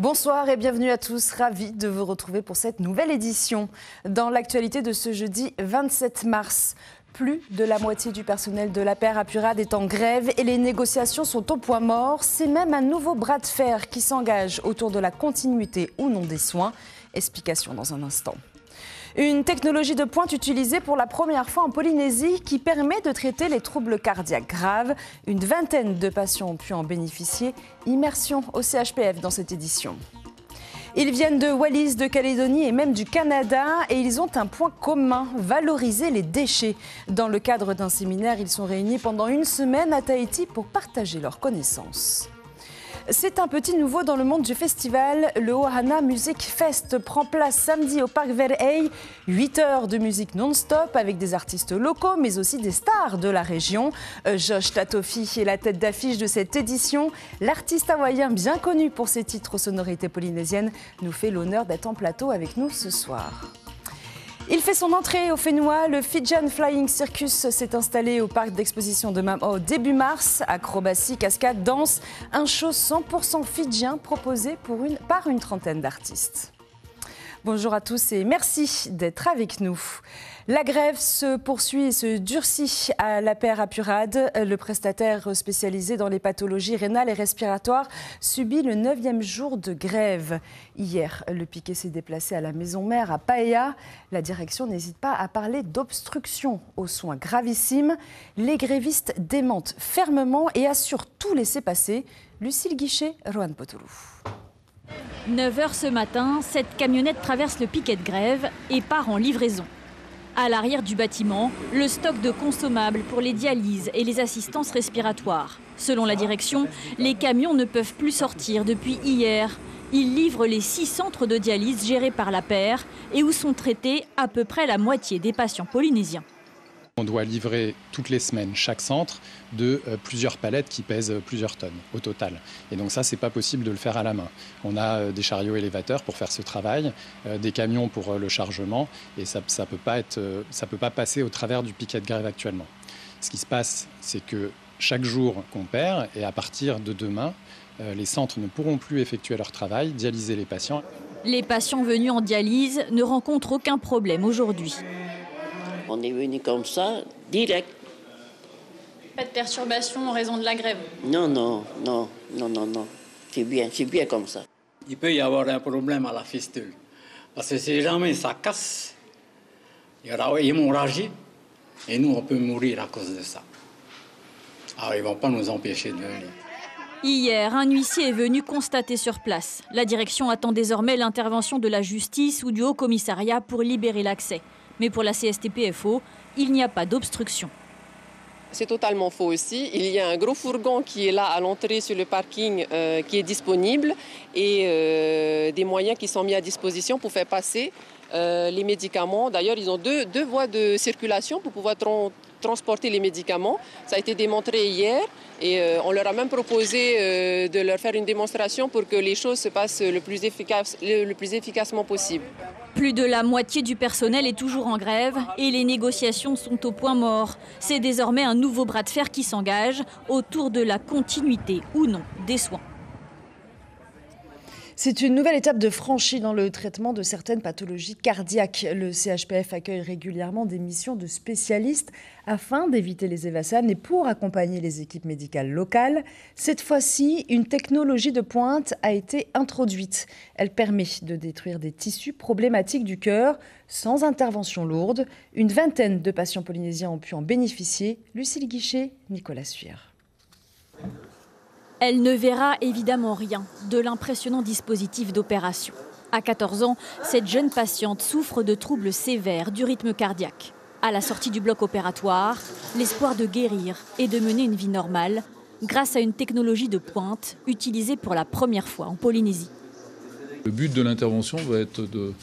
Bonsoir et bienvenue à tous, ravi de vous retrouver pour cette nouvelle édition. Dans l'actualité de ce jeudi 27 mars, plus de la moitié du personnel de l'APR à Purade est en grève et les négociations sont au point mort. C'est même un nouveau bras de fer qui s'engage autour de la continuité ou non des soins. Explication dans un instant. Une technologie de pointe utilisée pour la première fois en Polynésie qui permet de traiter les troubles cardiaques graves. Une vingtaine de patients ont pu en bénéficier. Immersion au CHPF dans cette édition. Ils viennent de Wallis, de Calédonie et même du Canada et ils ont un point commun, valoriser les déchets. Dans le cadre d'un séminaire, ils sont réunis pendant une semaine à Tahiti pour partager leurs connaissances. C'est un petit nouveau dans le monde du festival. Le Ohana Music Fest prend place samedi au Parc Verhey. 8 heures de musique non-stop avec des artistes locaux, mais aussi des stars de la région. Josh Tatofi est la tête d'affiche de cette édition. L'artiste hawaïen, bien connu pour ses titres aux sonorités polynésiennes, nous fait l'honneur d'être en plateau avec nous ce soir. Il fait son entrée au Fénois. Le Fijian Flying Circus s'est installé au parc d'exposition de Mamao début mars. Acrobatie, cascade, danse, un show 100% fidjien proposé par une trentaine d'artistes. Bonjour à tous et merci d'être avec nous. La grève se poursuit et se durcit à l'APR à Purade. Le prestataire spécialisé dans les pathologies rénales et respiratoires subit le 9e jour de grève. Hier, le piquet s'est déplacé à la maison mère à Paea. La direction n'hésite pas à parler d'obstruction aux soins gravissimes. Les grévistes démentent fermement et assurent tout laisser passer. Lucille Guichet, Rohan Potoulou. 9h ce matin, cette camionnette traverse le piquet de grève et part en livraison. À l'arrière du bâtiment, le stock de consommables pour les dialyses et les assistances respiratoires. Selon la direction, les camions ne peuvent plus sortir depuis hier. Ils livrent les 6 centres de dialyse gérés par l'APR et où sont traités à peu près la moitié des patients polynésiens. On doit livrer toutes les semaines chaque centre de plusieurs palettes qui pèsent plusieurs tonnes au total. Et donc ça, c'est pas possible de le faire à la main. On a des chariots élévateurs pour faire ce travail, des camions pour le chargement, et ça peut pas passer au travers du piquet de grève actuellement. Ce qui se passe, c'est que chaque jour qu'on perd, et à partir de demain, les centres ne pourront plus effectuer leur travail, dialyser les patients. Les patients venus en dialyse ne rencontrent aucun problème aujourd'hui. On est venu comme ça, direct. Pas de perturbation en raison de la grève? Non. C'est bien comme ça. Il peut y avoir un problème à la fistule. Parce que si jamais ça casse, il y aura une hémorragie et nous, on peut mourir à cause de ça. Alors, ils ne vont pas nous empêcher de venir. Hier, un huissier est venu constater sur place. La direction attend désormais l'intervention de la justice ou du Haut-Commissariat pour libérer l'accès. Mais pour la CSTPFO, il n'y a pas d'obstruction. C'est totalement faux aussi. Il y a un gros fourgon qui est là à l'entrée sur le parking qui est disponible et des moyens qui sont mis à disposition pour faire passer les médicaments. D'ailleurs, ils ont deux voies de circulation pour pouvoir transporter les médicaments. Ça a été démontré hier et on leur a même proposé de leur faire une démonstration pour que les choses se passent le plus efficacement possible. Plus de la moitié du personnel est toujours en grève et les négociations sont au point mort. C'est désormais un nouveau bras de fer qui s'engage autour de la continuité ou non des soins. C'est une nouvelle étape de franchie dans le traitement de certaines pathologies cardiaques. Le CHPF accueille régulièrement des missions de spécialistes afin d'éviter les évassanes et pour accompagner les équipes médicales locales. Cette fois-ci, une technologie de pointe a été introduite. Elle permet de détruire des tissus problématiques du cœur sans intervention lourde. Une vingtaine de patients polynésiens ont pu en bénéficier. Lucille Guichet, Nicolas Suire. Elle ne verra évidemment rien de l'impressionnant dispositif d'opération. À 14 ans, cette jeune patiente souffre de troubles sévères du rythme cardiaque. À la sortie du bloc opératoire, l'espoir de guérir et de mener une vie normale grâce à une technologie de pointe utilisée pour la première fois en Polynésie. Le but de l'intervention va être de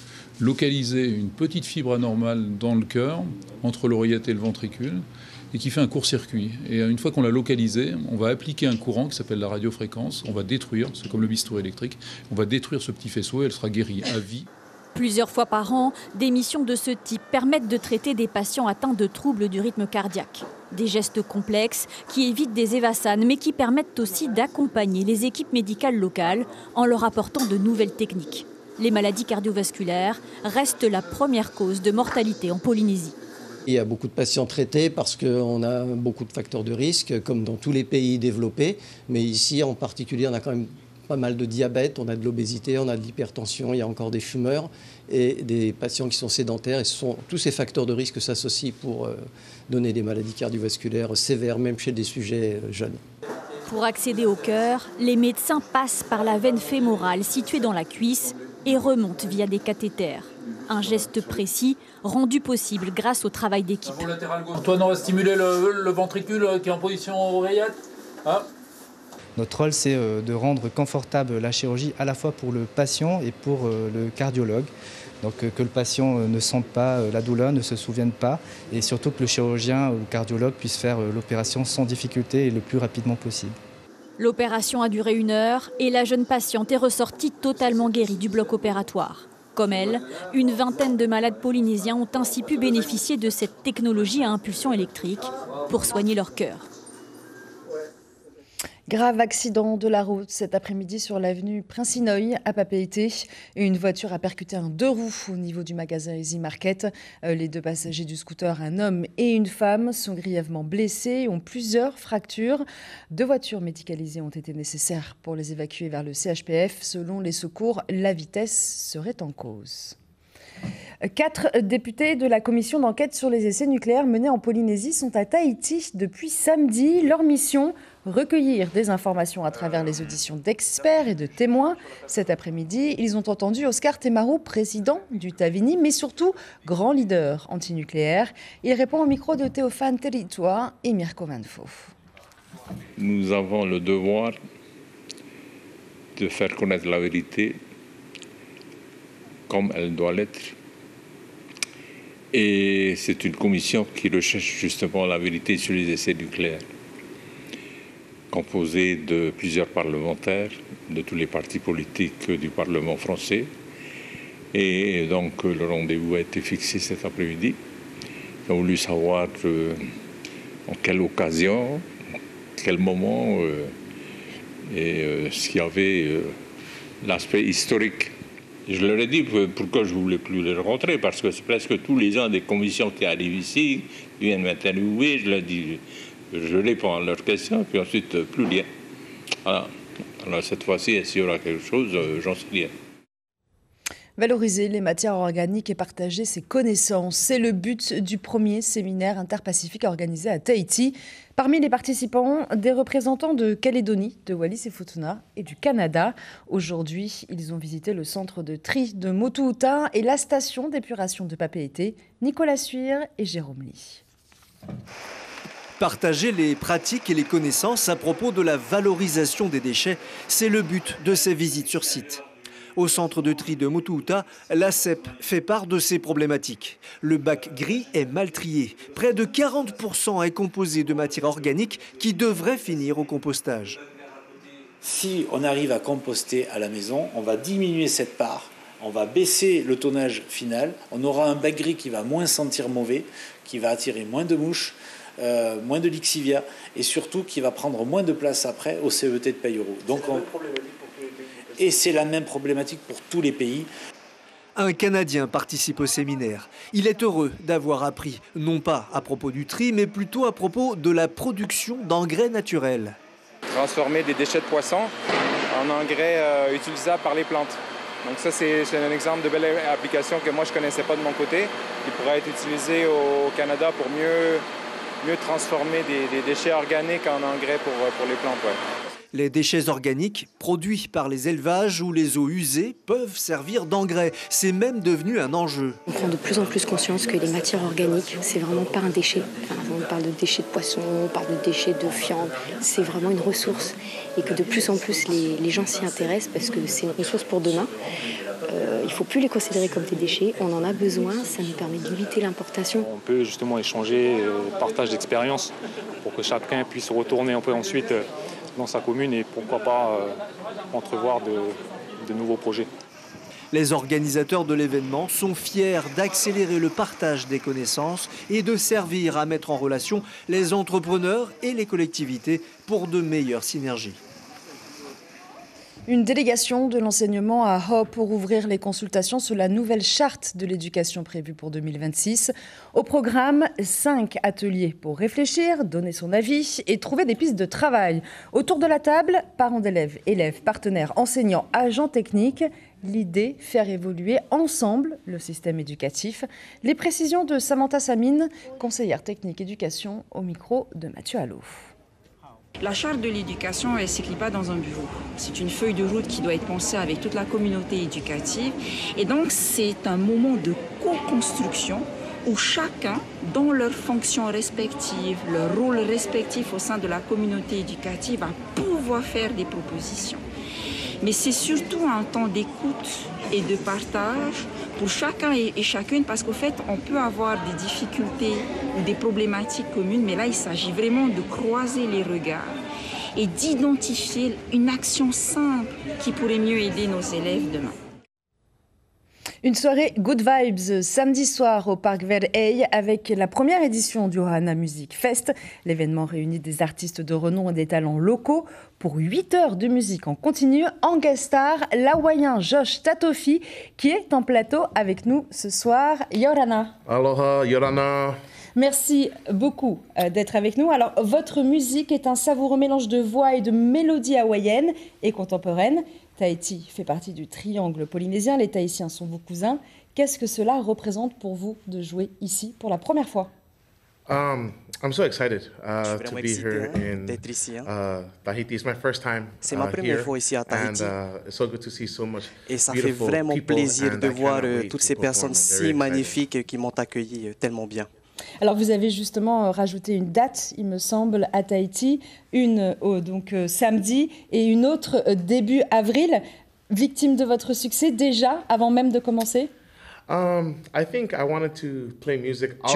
localiser une petite fibre anormale dans le cœur, entre l'oreillette et le ventricule, et qui fait un court-circuit. Et une fois qu'on l'a localisé, on va appliquer un courant qui s'appelle la radiofréquence. On va détruire, c'est comme le bistouri électrique, on va détruire ce petit faisceau et elle sera guérie à vie. Plusieurs fois par an, des missions de ce type permettent de traiter des patients atteints de troubles du rythme cardiaque. Des gestes complexes qui évitent des évassanes, mais qui permettent aussi d'accompagner les équipes médicales locales en leur apportant de nouvelles techniques. Les maladies cardiovasculaires restent la première cause de mortalité en Polynésie. Il y a beaucoup de patients traités parce qu'on a beaucoup de facteurs de risque, comme dans tous les pays développés. Mais ici, en particulier, on a quand même pas mal de diabète, on a de l'obésité, on a de l'hypertension, il y a encore des fumeurs et des patients qui sont sédentaires. Et ce sont tous ces facteurs de risque s'associent pour donner des maladies cardiovasculaires sévères, même chez des sujets jeunes. Pour accéder au cœur, les médecins passent par la veine fémorale située dans la cuisse et remontent via des cathéters. Un geste précis rendu possible grâce au travail d'équipe. Antoine, on va stimuler le ventricule qui est en position oreillette. Notre rôle, c'est de rendre confortable la chirurgie à la fois pour le patient et pour le cardiologue. Donc que le patient ne sente pas la douleur, ne se souvienne pas et surtout que le chirurgien ou le cardiologue puisse faire l'opération sans difficulté et le plus rapidement possible. L'opération a duré 1 heure et la jeune patiente est ressortie totalement guérie du bloc opératoire. Comme elle, une vingtaine de malades polynésiens ont ainsi pu bénéficier de cette technologie à impulsion électrique pour soigner leur cœur. Grave accident de la route cet après-midi sur l'avenue Prince-Inouye à Papeete. Une voiture a percuté un 2-roues au niveau du magasin Easy Market. Les 2 passagers du scooter, un homme et une femme, sont grièvement blessés et ont plusieurs fractures. 2 voitures médicalisées ont été nécessaires pour les évacuer vers le CHPF. Selon les secours, la vitesse serait en cause. 4 députés de la commission d'enquête sur les essais nucléaires menés en Polynésie sont à Tahiti depuis samedi. Leur mission, recueillir des informations à travers les auditions d'experts et de témoins. Cet après-midi, ils ont entendu Oscar Temaru, président du Tavini, mais surtout grand leader antinucléaire. Il répond au micro de Théophane Territoire et Mirko Manfo. Nous avons le devoir de faire connaître la vérité comme elle doit l'être. Et c'est une commission qui recherche justement la vérité sur les essais nucléaires, composée de plusieurs parlementaires, de tous les partis politiques du Parlement français. Et donc le rendez-vous a été fixé cet après-midi. Ils ont voulu savoir en quelle occasion, quel moment, et s'il y avait l'aspect historique. Je leur ai dit pourquoi je ne voulais plus les rencontrer, parce que c'est presque tous les ans des commissions qui arrivent ici, qui viennent m'interviewer, je leur dis, je réponds à leurs questions, puis ensuite plus rien. Voilà. Alors cette fois-ci, est-ce qu'il y aura quelque chose, j'en sais rien. Valoriser les matières organiques et partager ses connaissances, c'est le but du premier séminaire interpacifique organisé à Tahiti. Parmi les participants, des représentants de Calédonie, de Wallis et Futuna et du Canada. Aujourd'hui, ils ont visité le centre de tri de Motuuta et la station d'épuration de Papeete. Nicolas Suire et Jérôme Lee. Partager les pratiques et les connaissances à propos de la valorisation des déchets, c'est le but de ces visites sur site. Au centre de tri de Motuuta, l'ACEP fait part de ces problématiques. Le bac gris est mal trié. Près de 40% est composé de matière organique qui devrait finir au compostage. Si on arrive à composter à la maison, on va diminuer cette part, on va baisser le tonnage final, on aura un bac gris qui va moins sentir mauvais, qui va attirer moins de mouches, moins de lixivia et surtout qui va prendre moins de place après au CET de Payoro. Donc et c'est la même problématique pour tous les pays. Un Canadien participe au séminaire. Il est heureux d'avoir appris, non pas à propos du tri, mais plutôt à propos de la production d'engrais naturels. Transformer des déchets de poissons en engrais utilisables par les plantes. Donc ça, c'est un exemple de belle application que moi, je ne connaissais pas de mon côté, qui pourrait être utilisée au Canada pour mieux transformer des déchets organiques en engrais pour les plantes. Ouais. Les déchets organiques produits par les élevages ou les eaux usées peuvent servir d'engrais. C'est même devenu un enjeu. On prend de plus en plus conscience que les matières organiques, c'est vraiment pas un déchet. Enfin, on parle de déchets de poisson, on parle de déchets de viande. C'est vraiment une ressource. Et que de plus en plus les gens s'y intéressent parce que c'est une ressource pour demain. Il ne faut plus les considérer comme des déchets. On en a besoin. Ça nous permet de limiter l'importation. On peut justement échanger, partage d'expérience pour que chacun puisse retourner un peu ensuite dans sa commune et pourquoi pas entrevoir de nouveaux projets. Les organisateurs de l'événement sont fiers d'accélérer le partage des connaissances et de servir à mettre en relation les entrepreneurs et les collectivités pour de meilleures synergies. Une délégation de l'enseignement à Hop pour ouvrir les consultations sur la nouvelle charte de l'éducation prévue pour 2026. Au programme, 5 ateliers pour réfléchir, donner son avis et trouver des pistes de travail. Autour de la table, parents d'élèves, élèves, partenaires, enseignants, agents techniques. L'idée, faire évoluer ensemble le système éducatif. Les précisions de Samantha Samine, conseillère technique éducation, au micro de Mathieu Allot. La charte de l'éducation, elle ne s'écrit pas dans un bureau. C'est une feuille de route qui doit être pensée avec toute la communauté éducative. Et donc, c'est un moment de co-construction où chacun, dans leurs fonctions respectives, leur rôle respectif au sein de la communauté éducative, va pouvoir faire des propositions. Mais c'est surtout un temps d'écoute et de partage pour chacun et chacune, parce qu'au fait, on peut avoir des difficultés ou des problématiques communes, mais là, il s'agit vraiment de croiser les regards et d'identifier une action simple qui pourrait mieux aider nos élèves demain. Une soirée Good Vibes samedi soir au Parc Verheij avec la première édition du Ohana Music Fest. L'événement réunit des artistes de renom et des talents locaux pour 8 heures de musique en continu. En guest star, l'Hawaïen Josh Tatofi qui est en plateau avec nous ce soir. Yorana. Aloha, Yorana. Merci beaucoup d'être avec nous. Alors, votre musique est un savoureux mélange de voix et de mélodies hawaïennes et contemporaines. Tahiti fait partie du triangle polynésien. Les Tahitiens sont vos cousins. Qu'est-ce que cela représente pour vous de jouer ici pour la première fois? I'm so excited to be here in Tahiti. It's my first time C'est ma première fois ici à Tahiti. It's so good to see so much et ça fait vraiment plaisir de voir toutes ces personnes si magnifiques qui m'ont accueilli tellement bien. Alors vous avez justement rajouté une date, il me semble, à Tahiti, une donc samedi et une autre début avril. Victime de votre succès déjà, avant même de commencer? Je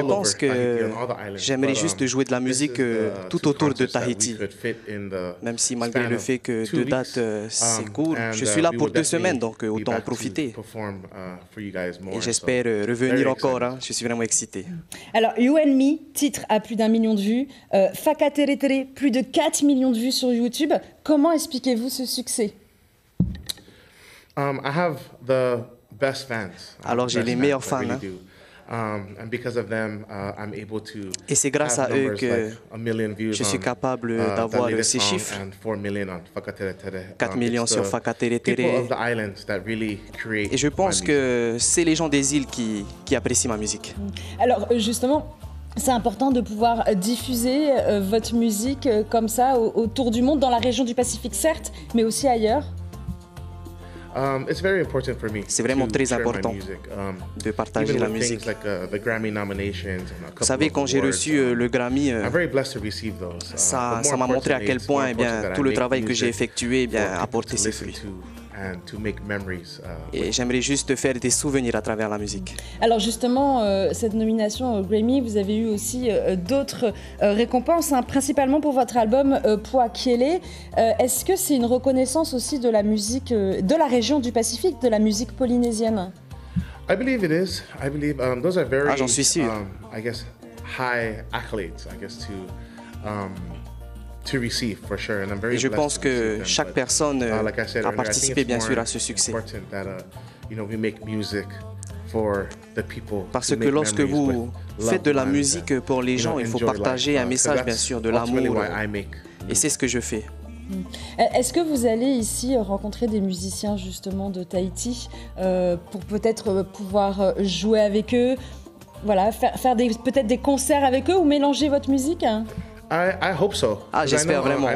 pense que j'aimerais juste jouer de la musique tout autour de Tahiti. Même si malgré le fait que 2 dates c'est court, je suis là pour 2 semaines, donc autant en profiter. Et j'espère revenir encore, hein. Je suis vraiment excité. Alors You and Me, titre à plus d'1 million de vues, Whakateretere, plus de 4 millions de vues sur YouTube. Comment expliquez-vous ce succès? Alors j'ai les meilleurs fans. Et c'est grâce à eux que je suis capable d'avoir ces chiffres. 4 millions sur Whakateretere. Et je pense que c'est les gens des îles qui apprécient ma musique. Alors justement, c'est important de pouvoir diffuser votre musique comme ça autour du monde, dans la région du Pacifique certes, mais aussi ailleurs. C'est vraiment très important de partager la musique. Vous savez, quand j'ai reçu le Grammy, ça m'a montré à quel point tout le travail que j'ai effectué a porté ses fruits. Et j'aimerais juste faire des souvenirs à travers la musique. Alors justement, cette nomination au Grammy, vous avez eu aussi d'autres récompenses, hein, principalement pour votre album Pua Kiele. Est-ce que c'est une reconnaissance aussi de la musique de la région du Pacifique, de la musique polynésienne? J'en suis sûr. Et je pense que chaque personne a participé bien sûr à ce succès. Parce que lorsque vous faites de la musique pour les gens, il faut partager un message bien sûr de l'amour. Et c'est ce que je fais. Est-ce que vous allez ici rencontrer des musiciens justement de Tahiti pour peut-être pouvoir jouer avec eux, voilà, faire peut-être des concerts avec eux ou mélanger votre musique? J'espère vraiment.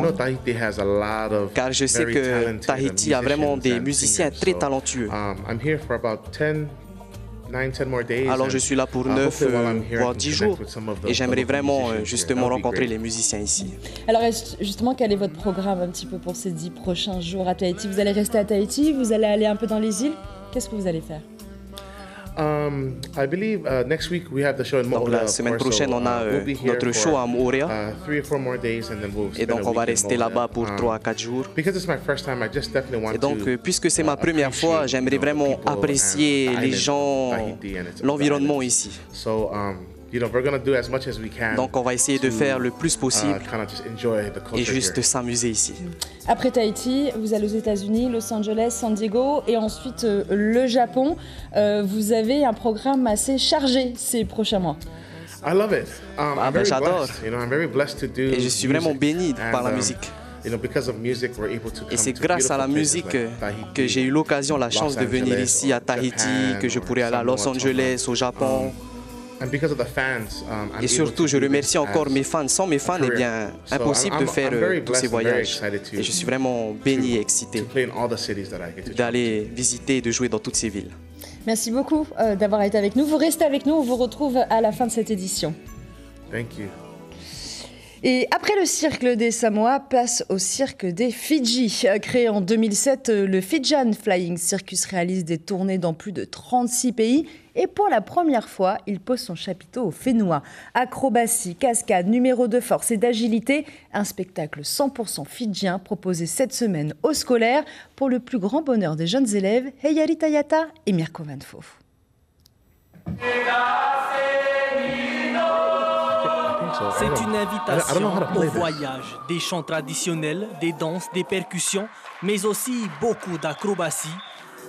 Car je sais que Tahiti a vraiment des musiciens très talentueux. Alors je suis là pour 9 voire 10 jours et j'aimerais vraiment justement rencontrer les musiciens ici. Alors justement, quel est votre programme un petit peu pour ces 10 prochains jours à Tahiti? Vous allez rester à Tahiti? Vous allez aller un peu dans les îles? Qu'est-ce que vous allez faire? I believe next week we have the show in Donc la semaine prochaine, on a notre show à Moorea. 3 or 4 more days, and then we'll Et donc on va rester là-bas pour 3 à 4 jours. Because it's my first time, I just definitely want Et donc puisque c'est ma première fois, j'aimerais vraiment apprécier les gens, l'environnement ici. So, we're going to do as much as we can. Donc on va essayer de faire le plus possible et juste s'amuser ici. Après Tahiti, vous allez aux États-Unis, Los Angeles, San Diego et ensuite le Japon. Vous avez un programme assez chargé ces prochains mois. I love it. J'adore. I'm very blessed to do. Et je suis vraiment béni par la musique. Et c'est grâce à la musique que j'ai eu l'occasion, la chance de venir ici à Tahiti, que je pourrais aller à Los Angeles, au Japon. Et surtout, je remercie encore mes fans. Sans mes fans, eh bien, impossible de faire tous ces voyages. Et je suis vraiment béni et excité d'aller visiter et de jouer dans toutes ces villes. Merci beaucoup d'avoir été avec nous. Vous restez avec nous, on vous retrouve à la fin de cette édition. Thank you. Et après le cirque des Samoa, place au cirque des Fidji. Créé en 2007, le Fijian Flying Circus réalise des tournées dans plus de 36 pays. Et pour la première fois, il pose son chapiteau au Fénois. Acrobatie, cascade, numéro de force et d'agilité. Un spectacle 100% fidjien proposé cette semaine aux scolaires pour le plus grand bonheur des jeunes élèves, Heyari Tayata et Mirko Van Foof. C'est une invitation au voyage, des chants traditionnels, des danses, des percussions, mais aussi beaucoup d'acrobatie.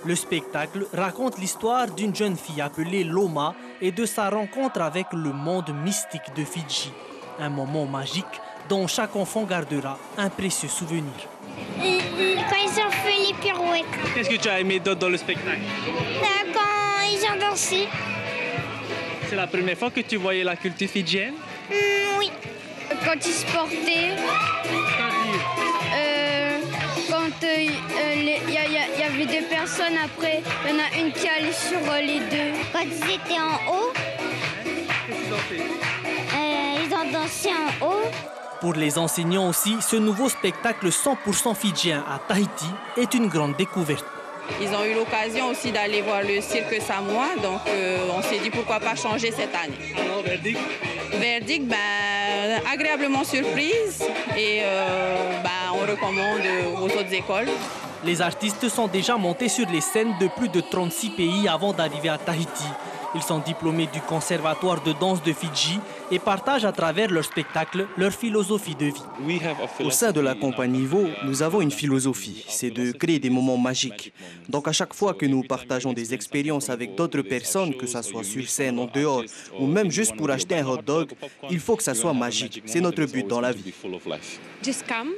Le spectacle raconte l'histoire d'une jeune fille appelée Loma et de sa rencontre avec le monde mystique de Fidji. Un moment magique dont chaque enfant gardera un précieux souvenir. Quand ils ont fait les pirouettes. Qu'est-ce que tu as aimé d'autre dans le spectacle? Quand ils ont dansé. C'est la première fois que tu voyais la culture fidjienne? Oui. Quand ils se portaient, quand il y avait deux personnes, après il y en a une qui allait sur les deux. Quand ils étaient en haut, ils ont dansé en haut. Pour les enseignants aussi, ce nouveau spectacle 100% fidjien à Tahiti est une grande découverte. Ils ont eu l'occasion aussi d'aller voir le cirque Samoa, donc on s'est dit pourquoi pas changer cette année. Alors, verdict? Verdict, agréablement surprise et on recommande aux autres écoles. Les artistes sont déjà montés sur les scènes de plus de 36 pays avant d'arriver à Tahiti. Ils sont diplômés du Conservatoire de danse de Fidji et partagent à travers leur spectacle leur philosophie de vie. Au sein de la compagnie VO, nous avons une philosophie, c'est de créer des moments magiques. Donc à chaque fois que nous partageons des expériences avec d'autres personnes, que ce soit sur scène, en dehors, ou même juste pour acheter un hot dog, il faut que ça soit magique. C'est notre but dans la vie.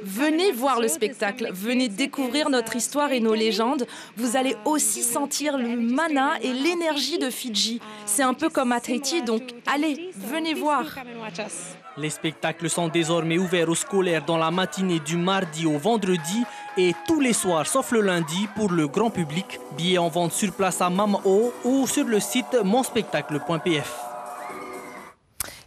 Venez voir le spectacle, venez découvrir notre histoire et nos légendes. Vous allez aussi sentir le mana et l'énergie de Fidji. C'est un peu comme à Tahiti, donc allez, venez voir. Les spectacles sont désormais ouverts aux scolaires dans la matinée du mardi au vendredi et tous les soirs, sauf le lundi, pour le grand public. Billets en vente sur place à Mamao ou sur le site monspectacle.pf.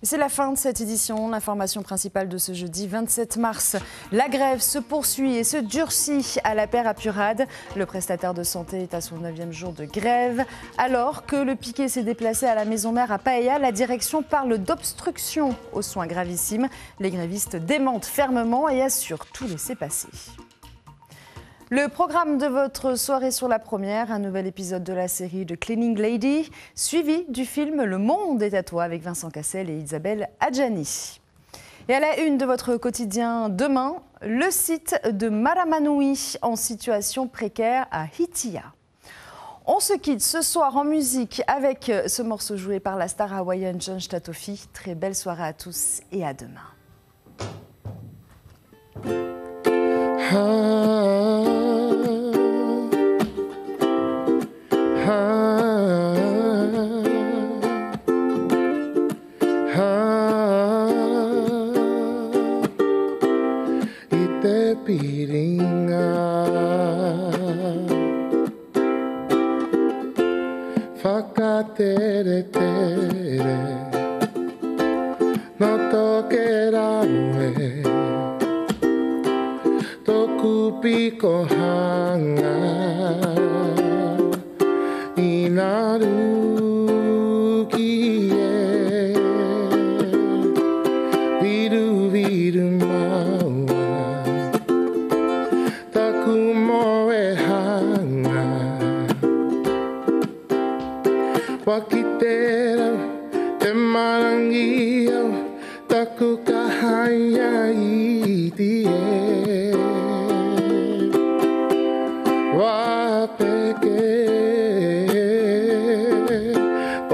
C'est la fin de cette édition. L'information principale de ce jeudi 27 mars. La grève se poursuit et se durcit à la paire à Purade. Le prestataire de santé est à son 9e jour de grève. Alors que le piquet s'est déplacé à la maison mère à Paella, la direction parle d'obstruction aux soins gravissimes. Les grévistes démentent fermement et assurent tout laisser passer. Le programme de votre soirée sur la première, un nouvel épisode de la série The Cleaning Lady, suivi du film Le Monde est à toi avec Vincent Cassel et Isabelle Adjani. Et à la une de votre quotidien demain, le site de Maramanui en situation précaire à Hitia. On se quitte ce soir en musique avec ce morceau joué par la star hawaïenne John Statofi. Très belle soirée à tous et à demain. Ite piringa whakatere tere no tokera ue toku piko hanga inaru Hitaku ka hayai die wa peke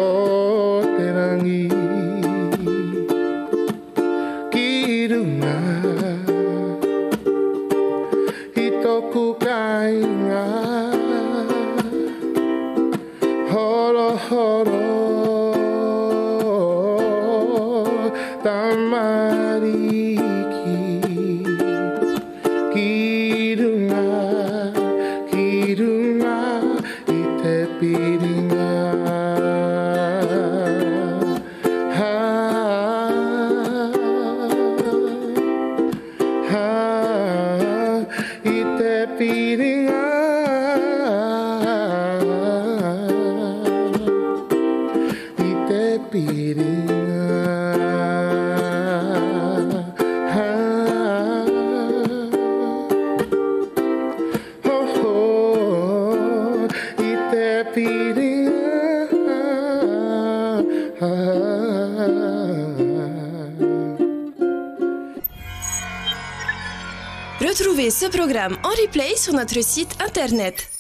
o te rangi ki runga hitoku ka inga horo horo tamariki kirunga kirunga ite piringa ha ha ite piringa ite piringa Retrouvez ce programme en replay sur notre site internet.